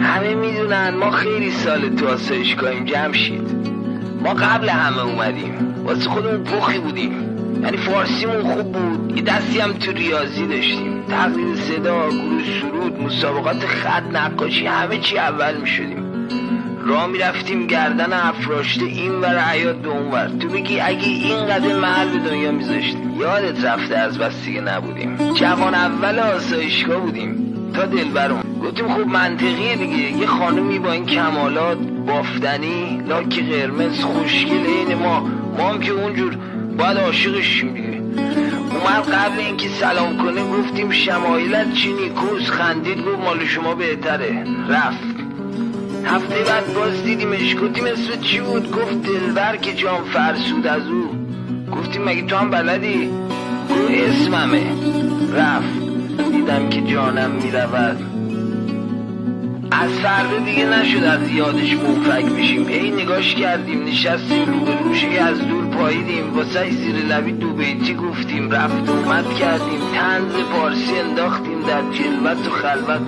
همه میدونن ما خیلی سال تو آسایشگاهیم جمشید. ما قبل همه اومدیم، واسه خودمون پخی بودیم، یعنی فارسیمون خوب بود، یه دستی هم تو ریاضی داشتیم، تقلید صدا، گروه سرود، مسابقات خط، نقاشی، همه چی اول میشدیم. راه میرفتیم گردن افراشته این ور حیات به اون ور. تو بگی اگه اینقدر محل به دنیا میذاشتیم. یادت رفته از بس دیگه نبودیم، جوان اول آسایشگاه بودیم تا دلبرم. گفتیم خب منطقیه دیگه، یه خانومی با این کمالات، بافتنی، لاک قرمز، خوشگل عین ما هم که اونجور باید عاشقش شیم دیگه. اومد قبل اینکه سلام کنه گفتیم شمایلت چی نیکوست، خندید گفت مال شما بهتره، رفت. هفته بعد باز دیدیمش، گفتیم اسمت چی بود؟ گفت دلبر که جام فرسود از او. گفتیم مگه تو هم بلدی؟ گفت اسممه، رفت. دیدم که جانم میرود. از فردا دیگه نشد از یادش منفک بشیم. هی نگاش کردیم، نشستیم روبروش، از دور پاییدیم، واسه زیر لبی دو بیتی گفتیم، رفت اومد کردیم، طنز پارسی انداختیم در جلوت و خلوت.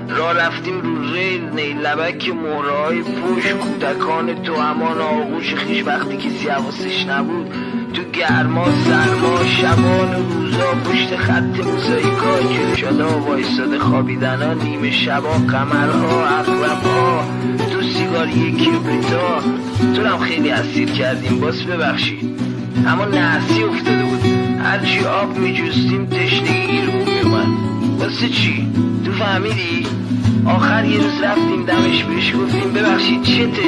راه رفتیم رو ریل، نیلبک مهرهای پوش، کودکان تو امان آغوش خیش وقتی کسی حواسش نبود. تو گرما سرما، شبان و روزا، پشت خط موزاییکا، جلوشادا وایساده خوابیدنا، نیمه شبا، قمرها، عقربها، تو سیگاری کبریتا. تو هم خیلی اسیر کردیم، باز ببخشید، اما نحسی افتاده بود. هرچی آب میجوستیم تشنگی گیرمون میومد. واسه چی؟ تو فهمیدی؟ آخر یه روز رفتیم دمش بهش گفتیم ببخشید چته؟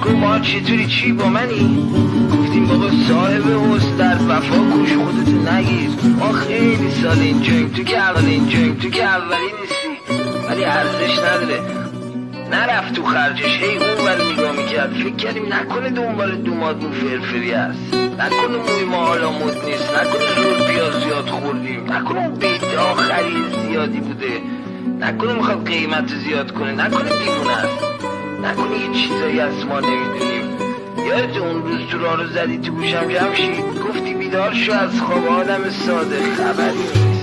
گفت ما چطوری چی با منی؟ گفتیم بابا صاحب حسن در وفا کوش خودتو نگیر، ما خیلی سال اینجاییم، تو که اول اینجاییم، تو که اولی نیستی، ولی ارزش نداره. نرفت تو خرجش، هی اون ور نگاه میکرد، فکر کردیم نکنه دنبال دومادمون فرفری هست، نکنه موی ما حالا مد نیست، نکنه زور پیاز زیاد خوردیم، نکنه اون بیت آخری زیادی بوده، نکنه میخواد قیمت زیاد کنه، نکنه دیوونه است، نکنه یه چیزایی از ما نمیدونیم. یادت اون روز تو راه رو زدی تو گوشم جمشید، گفتی بیدار شو از خواب آدم ساده، خبری